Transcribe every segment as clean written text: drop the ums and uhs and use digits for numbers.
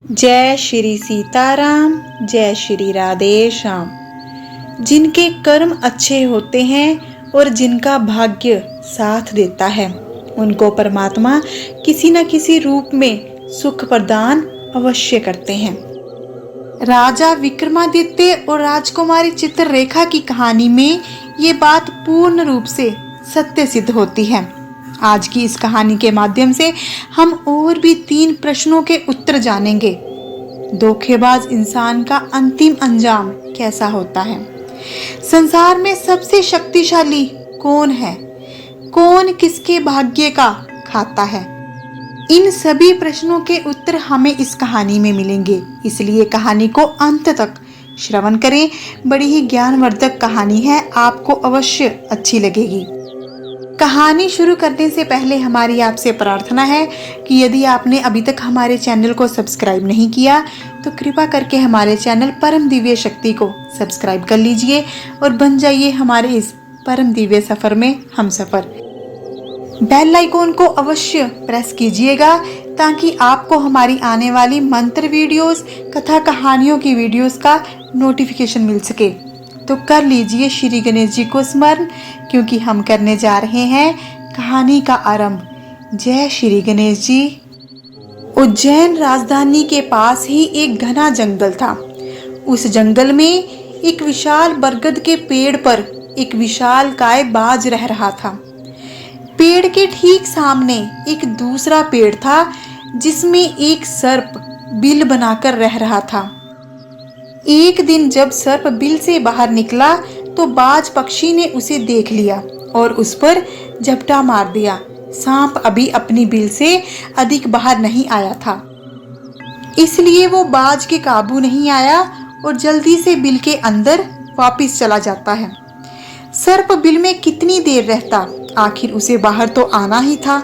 जय श्री सीताराम, जय श्री राधे श्याम। जिनके कर्म अच्छे होते हैं और जिनका भाग्य साथ देता है, उनको परमात्मा किसी न किसी रूप में सुख प्रदान अवश्य करते हैं। राजा विक्रमादित्य और राजकुमारी चित्ररेखा की कहानी में ये बात पूर्ण रूप से सत्य सिद्ध होती है। आज की इस कहानी के माध्यम से हम और भी 3 प्रश्नों के उत्तर जानेंगे। धोखेबाज इंसान का अंतिम अंजाम कैसा होता है? संसार में सबसे शक्तिशाली कौन है? कौन किसके भाग्य का खाता है? इन सभी प्रश्नों के उत्तर हमें इस कहानी में मिलेंगे, इसलिए कहानी को अंत तक श्रवण करें। बड़ी ही ज्ञानवर्धक कहानी है, आपको अवश्य अच्छी लगेगी। कहानी शुरू करने से पहले हमारी आपसे प्रार्थना है कि यदि आपने अभी तक हमारे चैनल को सब्सक्राइब नहीं किया तो कृपा करके हमारे चैनल परम दिव्य शक्ति को सब्सक्राइब कर लीजिए और बन जाइए हमारे इस परम दिव्य सफर में हमसफर। बेल आइकॉन को अवश्य प्रेस कीजिएगा ताकि आपको हमारी आने वाली मंत्र वीडियोस, कथा कहानियों की वीडियोस का नोटिफिकेशन मिल सके। तो कर लीजिए श्री गणेश जी को स्मरण, क्योंकि हम करने जा रहे हैं कहानी का आरंभ। जय श्री गणेश जी। उज्जैन राजधानी के पास ही एक घना जंगल था। उस जंगल में एक विशाल बरगद के पेड़ पर एक विशालकाय बाज रह रहा था। पेड़ के ठीक सामने एक दूसरा पेड़ था जिसमें एक सर्प बिल बनाकर रह रहा था। एक दिन जब सर्प बिल से बाहर निकला तो बाज पक्षी ने उसे देख लिया और उस पर झपटा मार दिया। सांप अभी अपनी बिल से अधिक बाहर नहीं आया था, इसलिए वो बाज के काबू नहीं आया और जल्दी से बिल के अंदर वापस चला जाता है। सर्प बिल में कितनी देर रहता, आखिर उसे बाहर तो आना ही था।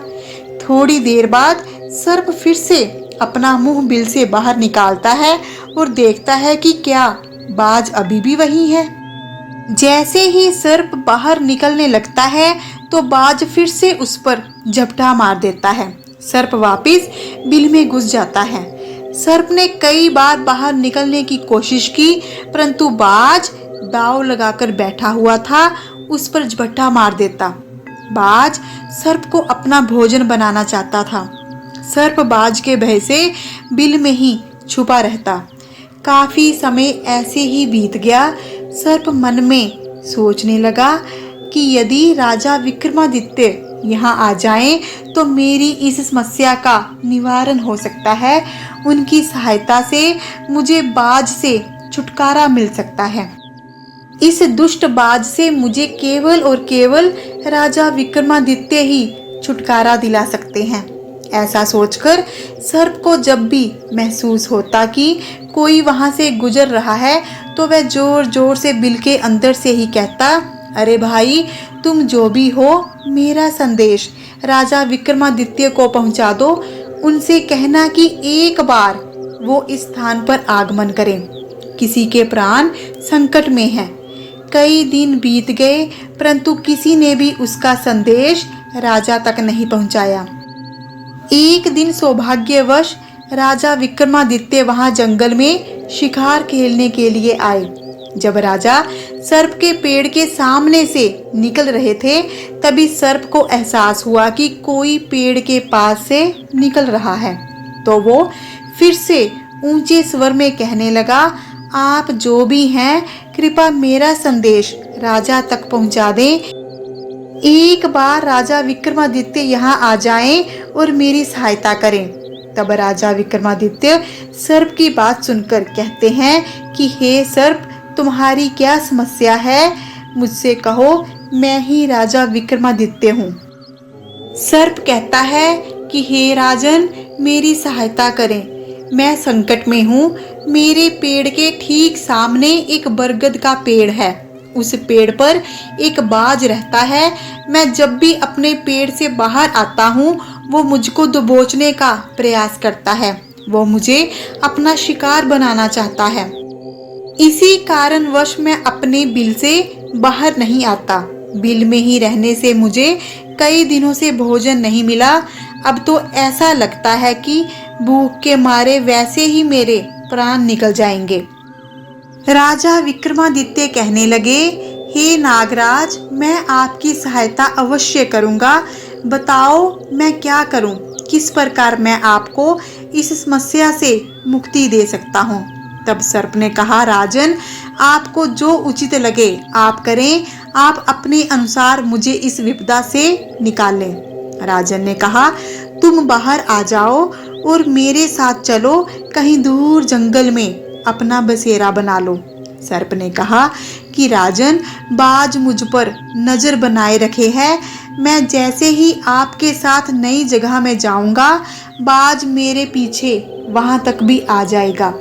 थोड़ी देर बाद सर्प फिर से अपना मुंह बिल से बाहर निकालता है और देखता है कि क्या बाज अभी भी वही है। जैसे ही सर्प बाहर निकलने लगता है तो बाज फिर से उस पर झपटा मार देता है। सर्प वापस बिल में घुस जाता है। सर्प ने कई बार बाहर निकलने की कोशिश की, परंतु बाज दांव लगाकर बैठा हुआ था, उस पर झपटा मार देता। बाज सर्प को अपना भोजन बनाना चाहता था। सर्प बाज के भय से बिल में ही छुपा रहता। काफी समय ऐसे ही बीत गया। सर्प मन में सोचने लगा कि यदि राजा विक्रमादित्य यहाँ आ जाएं तो मेरी इस समस्या का निवारण हो सकता है। उनकी सहायता से मुझे बाज से छुटकारा मिल सकता है। इस दुष्ट बाज से मुझे केवल और केवल राजा विक्रमादित्य ही छुटकारा दिला सकते हैं। ऐसा सोचकर सर्प को जब भी महसूस होता कि कोई वहां से गुजर रहा है तो वह जोर जोर से बिल के अंदर से ही कहता, अरे भाई, तुम जो भी हो, मेरा संदेश राजा विक्रमादित्य को पहुंचा दो। उनसे कहना कि एक बार वो इस स्थान पर आगमन करें। किसी के प्राण संकट में हैं। कई दिन बीत गए परंतु किसी ने भी उसका संदेश राजा तक नहीं पहुंचाया। एक दिन सौभाग्यवश राजा विक्रमादित्य वहां जंगल में शिकार खेलने के लिए आए। जब राजा सर्प के पेड़ के सामने से निकल रहे थे तभी सर्प को एहसास हुआ कि कोई पेड़ के पास से निकल रहा है। तो वो फिर से ऊंचे स्वर में कहने लगा, आप जो भी हैं, कृपया मेरा संदेश राजा तक पहुंचा दें। एक बार राजा विक्रमादित्य यहाँ आ जाएं और मेरी सहायता करें। तब राजा विक्रमादित्य सर्प की बात सुनकर कहते हैं कि हे सर्प, तुम्हारी क्या समस्या है? मुझसे कहो, मैं ही राजा विक्रमादित्य हूँ। सर्प कहता है कि हे राजन, मेरी सहायता करें, मैं संकट में हूँ। मेरे पेड़ के ठीक सामने एक बरगद का पेड़ है। उस पेड़ पर एक बाज रहता है। मैं जब भी अपने पेड़ से बाहर आता हूँ वो मुझको दबोचने का प्रयास करता है। वो मुझे अपना शिकार बनाना चाहता है। इसी कारणवश मैं अपने बिल से बाहर नहीं आता। बिल में ही रहने से मुझे कई दिनों से भोजन नहीं मिला। अब तो ऐसा लगता है कि भूख के मारे वैसे ही मेरे प्राण निकल जाएंगे। राजा विक्रमादित्य कहने लगे, हे नागराज, मैं आपकी सहायता अवश्य करूंगा। बताओ मैं क्या करूं? किस प्रकार मैं आपको इस समस्या से मुक्ति दे सकता हूं? तब सर्प ने कहा, राजन, आपको जो उचित लगे आप करें। आप अपने अनुसार मुझे इस विपदा से निकालें। राजन ने कहा, तुम बाहर आ जाओ और मेरे साथ चलो, कहीं दूर जंगल में अपना बसेरा बना लो। सर्प ने कहा कि राजन, बाज मुझ पर नजर बनाए रखे है। मैं जैसे ही आपके साथ नई जगह में जाऊंगा, बाज मेरे पीछे वहां तक भी आ जाएगा।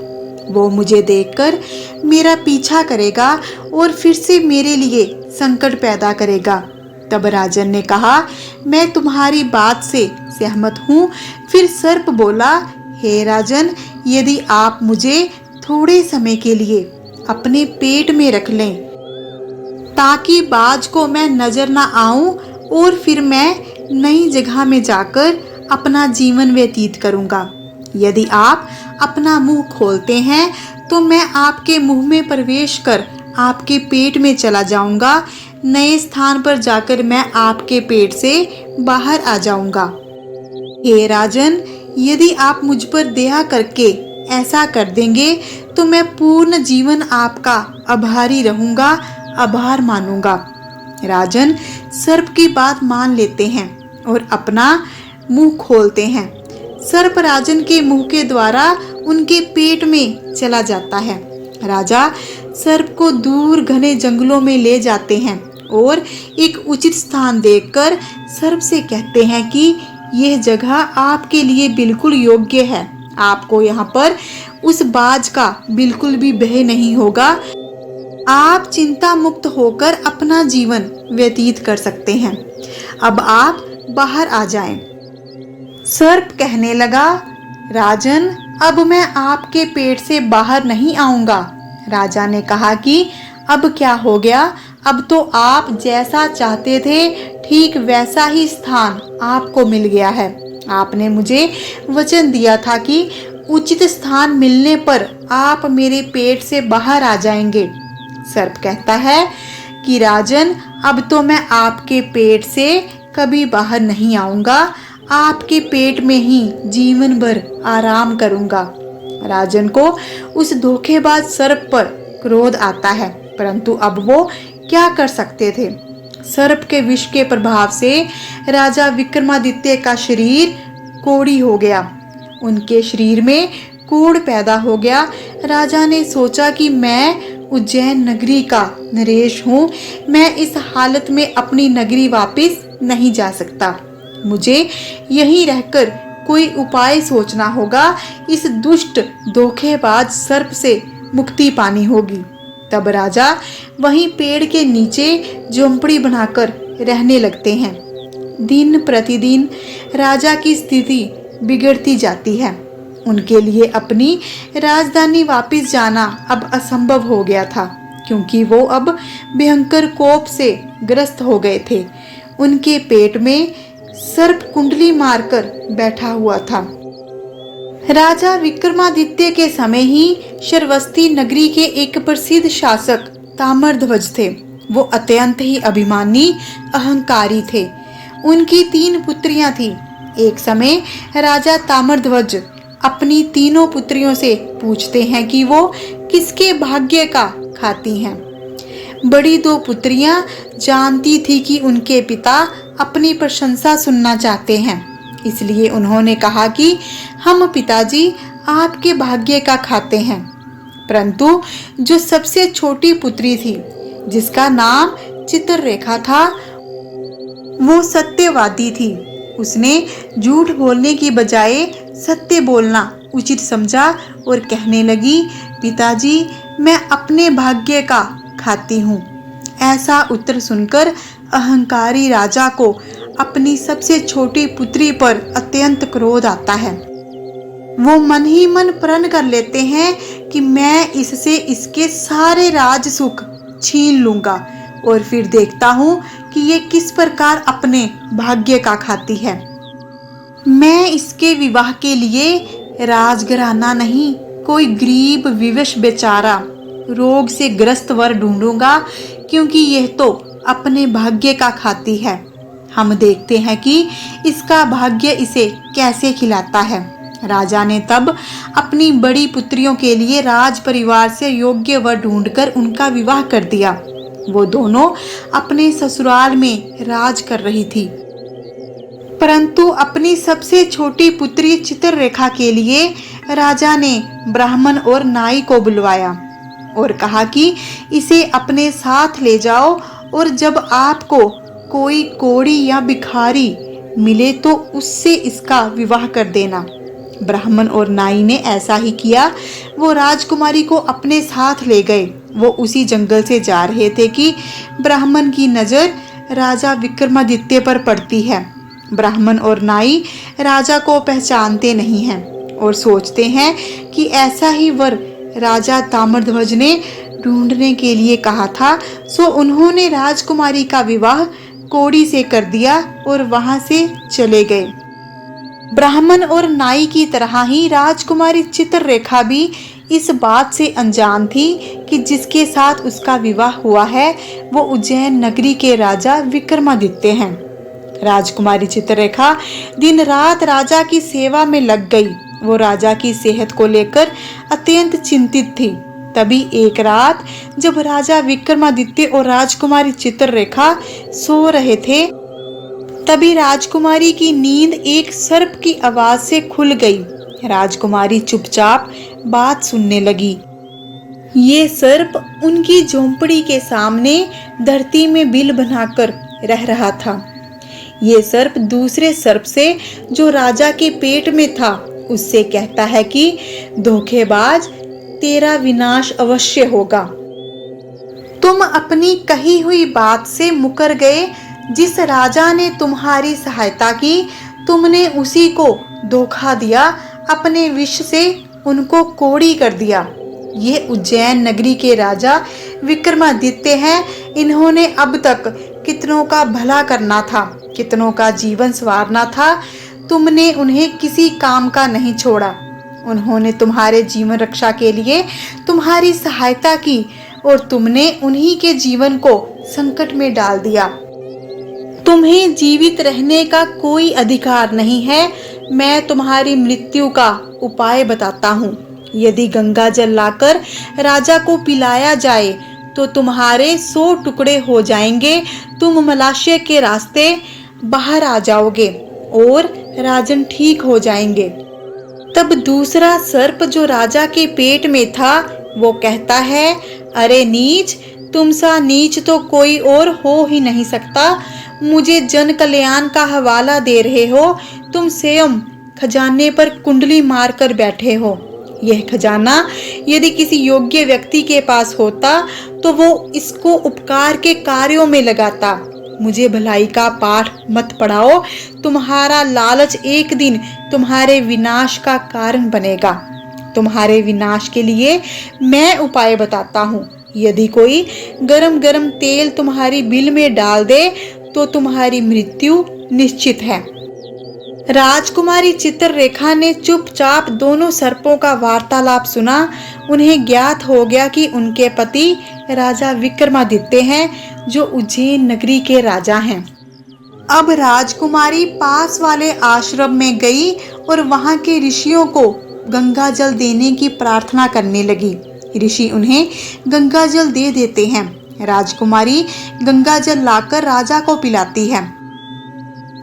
वो मुझे देखकर मेरा पीछा करेगा और फिर से मेरे लिए संकट पैदा करेगा। तब राजन ने कहा, मैं तुम्हारी बात से सहमत हूँ। फिर सर्प बोला, हे राजन, यदि आप मुझे थोड़े समय के लिए अपने पेट में रख लें ताकि बाज को मैं नजर ना आऊं और फिर मैं नई जगह में जाकर अपना जीवन व्यतीत करूंगा। यदि आप अपना मुंह खोलते हैं तो मैं आपके मुंह में प्रवेश कर आपके पेट में चला जाऊंगा। नए स्थान पर जाकर मैं आपके पेट से बाहर आ जाऊंगा। हे राजन, यदि आप मुझ पर दया करके ऐसा कर देंगे तो मैं पूर्ण जीवन आपका आभारी रहूंगा, आभार मानूंगा। राजन सर्प की बात मान लेते हैं और अपना मुंह खोलते हैं। सर्प राजन के मुंह के द्वारा उनके पेट में चला जाता है। राजा सर्प को दूर घने जंगलों में ले जाते हैं और एक उचित स्थान देखकर सर्प से कहते हैं कि यह जगह आपके लिए बिल्कुल योग्य है। आपको यहाँ पर उस बाज का बिल्कुल भी भय नहीं होगा। आप चिंता मुक्त होकर अपना जीवन व्यतीत कर सकते हैं। अब आप बाहर आ जाएं। सर्प कहने लगा, राजन, अब मैं आपके पेट से बाहर नहीं आऊंगा। राजा ने कहा कि अब क्या हो गया? अब तो आप जैसा चाहते थे ठीक वैसा ही स्थान आपको मिल गया है। आपने मुझे वचन दिया था कि उचित स्थान मिलने पर आप मेरे पेट से बाहर आ जाएंगे। सर्प कहता है कि राजन, अब तो मैं आपके पेट से कभी बाहर नहीं आऊंगा। आपके पेट में ही जीवन भर आराम करूंगा। राजन को उस धोखेबाज सर्प पर क्रोध आता है, परंतु अब वो क्या कर सकते थे? सर्प के विष के प्रभाव से राजा विक्रमादित्य का शरीर कोढ़ी हो गया। उनके शरीर में कोढ़ पैदा हो गया। राजा ने सोचा कि मैं उज्जैन नगरी का नरेश हूँ। मैं इस हालत में अपनी नगरी वापस नहीं जा सकता। मुझे यहीं रहकर कोई उपाय सोचना होगा। इस दुष्ट धोखेबाज सर्प से मुक्ति पानी होगी। तब राजा वहीं पेड़ के नीचे झोंपड़ी बनाकर रहने लगते हैं। दिन प्रतिदिन राजा की स्थिति बिगड़ती जाती है। उनके लिए अपनी राजधानी वापस जाना अब असंभव हो गया था, क्योंकि वो अब भयंकर कोप से ग्रस्त हो गए थे। उनके पेट में सर्प कुंडली मारकर बैठा हुआ था। राजा विक्रमादित्य के समय ही श्रवस्ती नगरी के एक प्रसिद्ध शासक ताम्रध्वज थे। वो अत्यंत ही अभिमानी, अहंकारी थे। उनकी 3 पुत्रियां थीं। एक समय राजा ताम्रध्वज अपनी तीनों पुत्रियों से पूछते हैं कि वो किसके भाग्य का खाती हैं। बड़ी 2 पुत्रियां जानती थी कि उनके पिता अपनी प्रशंसा सुनना चाहते हैं, इसलिए उन्होंने कहा कि हम पिताजी आपके भाग्य का खाते हैं। परंतु जो सबसे छोटी पुत्री थी, जिसका नाम चित्ररेखा था, वो सत्यवादी थी। उसने झूठ बोलने की बजाय सत्य बोलना उचित समझा और कहने लगी, पिताजी, मैं अपने भाग्य का खाती हूँ। ऐसा उत्तर सुनकर अहंकारी राजा को अपनी सबसे छोटी पुत्री पर अत्यंत क्रोध आता है। वो मन ही मन प्रण कर लेते हैं कि मैं इससे इसके सारे राज सुख छीन लूंगा और फिर देखता हूँ कि ये किस प्रकार अपने भाग्य का खाती है। मैं इसके विवाह के लिए राजघराना नहीं, कोई गरीब विवश बेचारा रोग से ग्रस्त वर ढूंढूंगा, क्योंकि यह तो अपने भाग्य का खाती है। हम देखते हैं कि इसका भाग्य इसे कैसे खिलाता है। राजा ने तब अपनी बड़ी पुत्रियों के लिए राज परिवार से योग्य वर ढूंढकर उनका विवाह कर दिया। वो दोनों अपने ससुराल में राज कर रही थी, परंतु अपनी सबसे छोटी पुत्री चित्ररेखा के लिए राजा ने ब्राह्मण और नाई को बुलवाया और कहा कि इसे अपने साथ ले जाओ, और जब आपको कोई कोढ़ी या भिखारी मिले तो उससे इसका विवाह कर देना। ब्राह्मण और नाई ने ऐसा ही किया। वो राजकुमारी को अपने साथ ले गए। वो उसी जंगल से जा रहे थे कि ब्राह्मण की नजर राजा विक्रमादित्य पर पड़ती है। ब्राह्मण और नाई राजा को पहचानते नहीं हैं और सोचते हैं कि ऐसा ही वर राजा ताम्रध्वज ने ढूंढने के लिए कहा था, सो उन्होंने राजकुमारी का विवाह कोढ़ी से कर दिया और वहां से चले गए। ब्राह्मण और नाई की तरह ही राजकुमारी चित्ररेखा भी इस बात से अनजान थी कि जिसके साथ उसका विवाह हुआ है वो उज्जैन नगरी के राजा विक्रमादित्य हैं। राजकुमारी चित्ररेखा दिन रात राजा की सेवा में लग गई। वो राजा की सेहत को लेकर अत्यंत चिंतित थी। तभी एक रात जब राजा विक्रमादित्य और राजकुमारी चित्ररेखा सो रहे थे, तभी राजकुमारी की नींद एक सर्प की आवाज से खुल गई। राजकुमारी चुपचाप बात सुनने लगी। ये सर्प उनकी झोंपड़ी के सामने धरती में बिल बनाकर रह रहा था। ये सर्प दूसरे सर्प से जो राजा के पेट में था उससे कहता है कि धोखेबाज, तेरा विनाश अवश्य होगा। तुम अपनी कही हुई बात से मुकर गए। जिस राजा ने तुम्हारी सहायता की, तुमने उसी को धोखा दिया, अपने विष से उनको कोढ़ी कर दिया। ये उज्जैन नगरी के राजा विक्रमादित्य हैं। इन्होंने अब तक कितनों का भला करना था, कितनों का जीवन संवारना था। तुमने उन्हें किसी काम का नहीं छोड़ा। उन्होंने तुम्हारे जीवन रक्षा के लिए तुम्हारी सहायता की और तुमने उन्हीं के जीवन को संकट में डाल दिया। तुम्हें जीवित रहने का कोई अधिकार नहीं है। मैं तुम्हारी मृत्यु का उपाय बताता हूँ। यदि गंगा जल लाकर राजा को पिलाया जाए तो तुम्हारे 100 टुकड़े हो जाएंगे। तुम मलाशय के रास्ते बाहर आ जाओगे और राजन ठीक हो जाएंगे। तब दूसरा सर्प जो राजा के पेट में था वो कहता है, अरे नीच, तुम सा नीच तो कोई और हो ही नहीं सकता। मुझे जन कल्याण का हवाला दे रहे हो। तुम स्वयं खजाने पर कुंडली मारकर बैठे हो। यह खजाना यदि किसी योग्य व्यक्ति के पास होता तो वो इसको उपकार के कार्यों में लगाता। मुझे भलाई का पाठ मत पढ़ाओ। तुम्हारा लालच एक दिन तुम्हारे विनाश का कारण बनेगा। तुम्हारे विनाश के लिए मैं उपाय बताता हूँ। यदि कोई गरम गरम तेल तुम्हारी बिल में डाल दे तो तुम्हारी मृत्यु निश्चित है। राजकुमारी चित्ररेखा ने चुपचाप दोनों सर्पों का वार्तालाप सुना। उन्हें ज्ञात हो गया कि उनके पति राजा विक्रमादित्य हैं, जो उज्जैन नगरी के राजा हैं। अब राजकुमारी पास वाले आश्रम में गई और वहां के ऋषियों को गंगा जल देने की प्रार्थना करने लगी। ऋषि उन्हें गंगा जल दे देते हैं। राजकुमारी गंगा जल लाकर राजा को पिलाती है।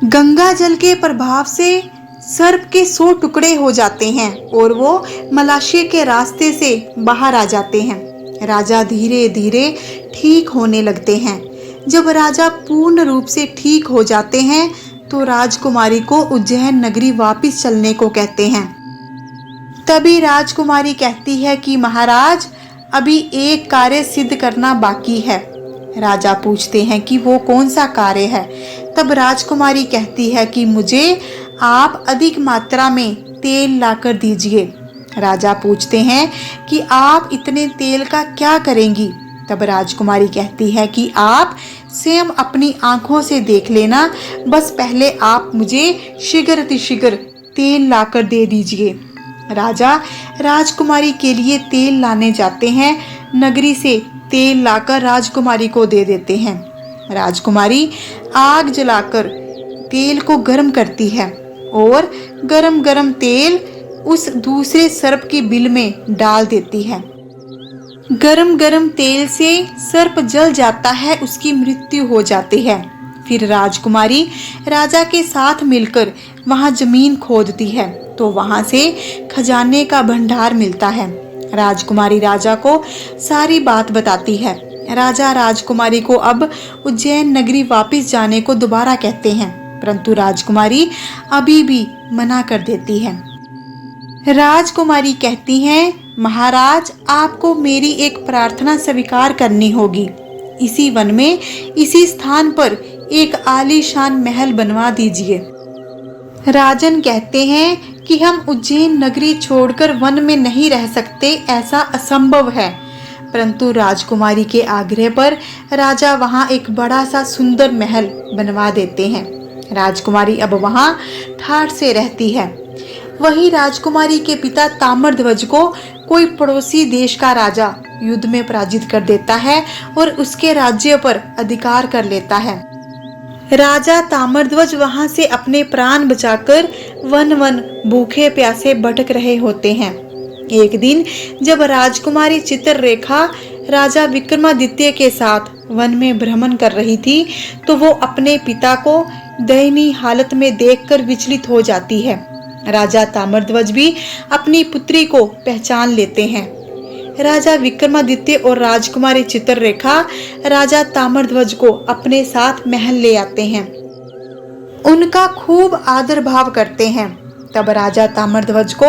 गंगा जल के प्रभाव से सर्प के 100 टुकड़े हो जाते हैं और वो मलाशय के रास्ते से बाहर आ जाते हैं। राजा धीरे धीरे ठीक होने लगते हैं। जब राजा पूर्ण रूप से ठीक हो जाते हैं तो राजकुमारी को उज्जैन नगरी वापस चलने को कहते हैं। तभी राजकुमारी कहती है कि महाराज, अभी एक कार्य सिद्ध करना बाकी है। राजा पूछते हैं कि वो कौन सा कार्य है। तब राजकुमारी कहती है कि मुझे आप अधिक मात्रा में तेल लाकर दीजिए। राजा पूछते हैं कि आप इतने तेल का क्या करेंगी। तब राजकुमारी कहती है कि आप स्वयं अपनी आंखों से देख लेना, बस पहले आप मुझे शीघ्र अतिशीघ्र तेल लाकर दे दीजिए। राजा राजकुमारी के लिए तेल लाने जाते हैं। नगरी से तेल लाकर राजकुमारी को दे देते हैं। राजकुमारी आग जलाकर तेल को गर्म करती है और गरम गरम तेल उस दूसरे सर्प की बिल में डाल देती है। गरम गरम तेल से सर्प जल जाता है, उसकी मृत्यु हो जाती है। फिर राजकुमारी राजा के साथ मिलकर वहां जमीन खोदती है तो वहां से खजाने का भंडार मिलता है। राजकुमारी राजा को सारी बात बताती है। राजा राजकुमारी को अब उज्जैन नगरी वापस जाने को दोबारा कहते हैं, परंतु राजकुमारी अभी भी मना कर देती है। राजकुमारी कहती हैं, महाराज आपको मेरी एक प्रार्थना स्वीकार करनी होगी। इसी वन में इसी स्थान पर एक आलीशान महल बनवा दीजिए। राजन कहते हैं कि हम उज्जैन नगरी छोड़कर वन में नहीं रह सकते, ऐसा असंभव है। परंतु राजकुमारी के आग्रह पर राजा वहां एक बड़ा सा सुंदर महल बनवा देते हैं। राजकुमारी अब वहां ठाठ से रहती है। वही राजकुमारी के पिता ताम्रध्वज को कोई पड़ोसी देश का राजा युद्ध में पराजित कर देता है और उसके राज्य पर अधिकार कर लेता है। राजा ताम्रध्वज वहां से अपने प्राण बचाकर वन वन भूखे प्यासे भटक रहे होते हैं। एक दिन जब राजकुमारी चित्ररेखा राजा विक्रमादित्य के साथ वन में भ्रमण कर रही थी तो वो अपने पिता को दयनीय हालत में देखकर विचलित हो जाती है। राजा ताम्रध्वज भी अपनी पुत्री को पहचान लेते हैं। राजा विक्रमादित्य और राजकुमारी चित्ररेखा राजा ताम्रध्वज को अपने साथ महल ले आते हैं। उनका खूब आदर भाव करते हैं। तब राजा ताम्रध्वज को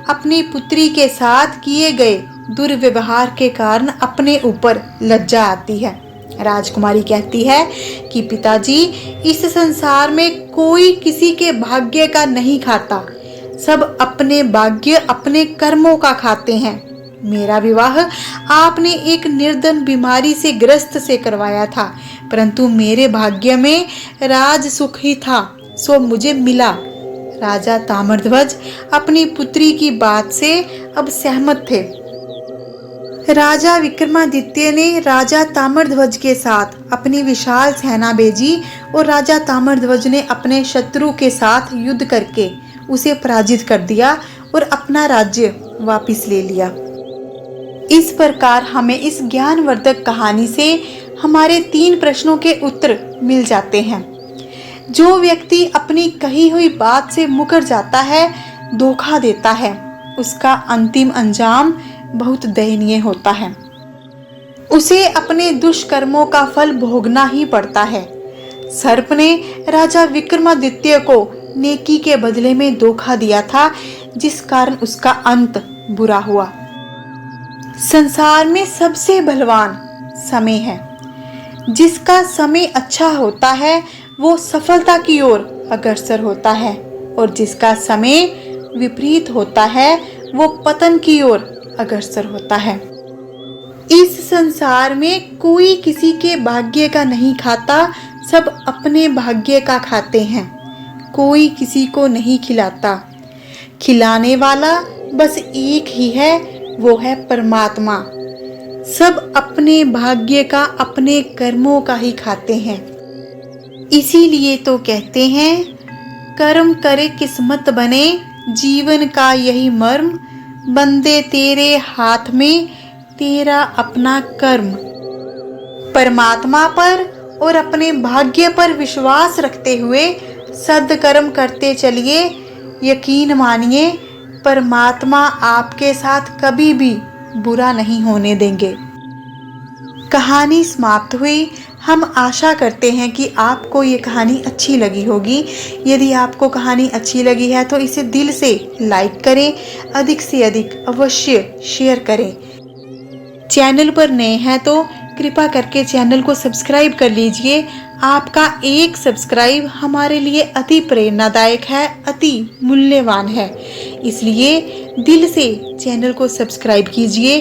अपनी पुत्री के साथ किए गए दुर्व्यवहार के कारण अपने ऊपर लज्जा आती है। राजकुमारी कहती है कि पिताजी, इस संसार में कोई किसी के भाग्य का नहीं खाता, सब अपने भाग्य अपने कर्मों का खाते हैं। मेरा विवाह आपने एक निर्धन बीमारी से ग्रस्त से करवाया था, परंतु मेरे भाग्य में राज सुख ही था, सो मुझे मिला। राजा ताम्रध्वज अपनी पुत्री की बात से अब सहमत थे। राजा विक्रमादित्य ने राजा ताम्रध्वज के साथ अपनी विशाल सेना भेजी और राजा ताम्रध्वज ने अपने शत्रु के साथ युद्ध करके उसे पराजित कर दिया और अपना राज्य वापस ले लिया। इस प्रकार हमें इस ज्ञानवर्धक कहानी से हमारे 3 प्रश्नों के उत्तर मिल जाते हैं। जो व्यक्ति अपनी कही हुई बात से मुकर जाता है, धोखा देता है, उसका अंतिम अंजाम बहुत दयनीय होता है। उसे अपने दुष्कर्मों का फल भोगना ही पड़ता है। सर्प ने राजा विक्रमादित्य को नेकी के बदले में धोखा दिया था, जिस कारण उसका अंत बुरा हुआ। संसार में सबसे बलवान समय है। जिसका समय अच्छा होता है वो सफलता की ओर अग्रसर होता है, और जिसका समय विपरीत होता है वो पतन की ओर अग्रसर होता है। इस संसार में कोई किसी के भाग्य का नहीं खाता, सब अपने भाग्य का खाते हैं। कोई किसी को नहीं खिलाता, खिलाने वाला बस एक ही है, वो है परमात्मा। सब अपने भाग्य का अपने कर्मों का ही खाते हैं। इसीलिए तो कहते हैं, कर्म करे किस्मत बने, जीवन का यही मर्म, बंदे तेरे हाथ में, तेरा अपना कर्म। परमात्मा पर और अपने भाग्य पर विश्वास रखते हुए सद्कर्म करते चलिए। यकीन मानिए, परमात्मा आपके साथ कभी भी बुरा नहीं होने देंगे। कहानी समाप्त हुई। हम आशा करते हैं कि आपको ये कहानी अच्छी लगी होगी। यदि आपको कहानी अच्छी लगी है तो इसे दिल से लाइक करें, अधिक से अधिक अवश्य शेयर करें। चैनल पर नए हैं तो कृपा करके चैनल को सब्सक्राइब कर लीजिए। आपका एक सब्सक्राइब हमारे लिए अति प्रेरणादायक है, अति मूल्यवान है। इसलिए दिल से चैनल को सब्सक्राइब कीजिए।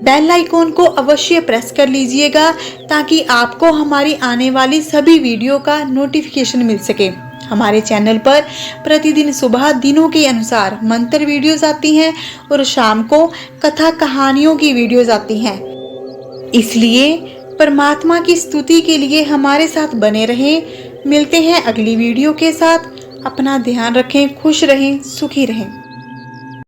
बेल आइकॉन को अवश्य प्रेस कर लीजिएगा ताकि आपको हमारी आने वाली सभी वीडियो का नोटिफिकेशन मिल सके। हमारे चैनल पर प्रतिदिन सुबह दिनों के अनुसार मंत्र वीडियोस आती हैं और शाम को कथा कहानियों की वीडियोस आती हैं। इसलिए परमात्मा की स्तुति के लिए हमारे साथ बने रहें। मिलते हैं अगली वीडियो के साथ। अपना ध्यान रखें, खुश रहें, सुखी रहें।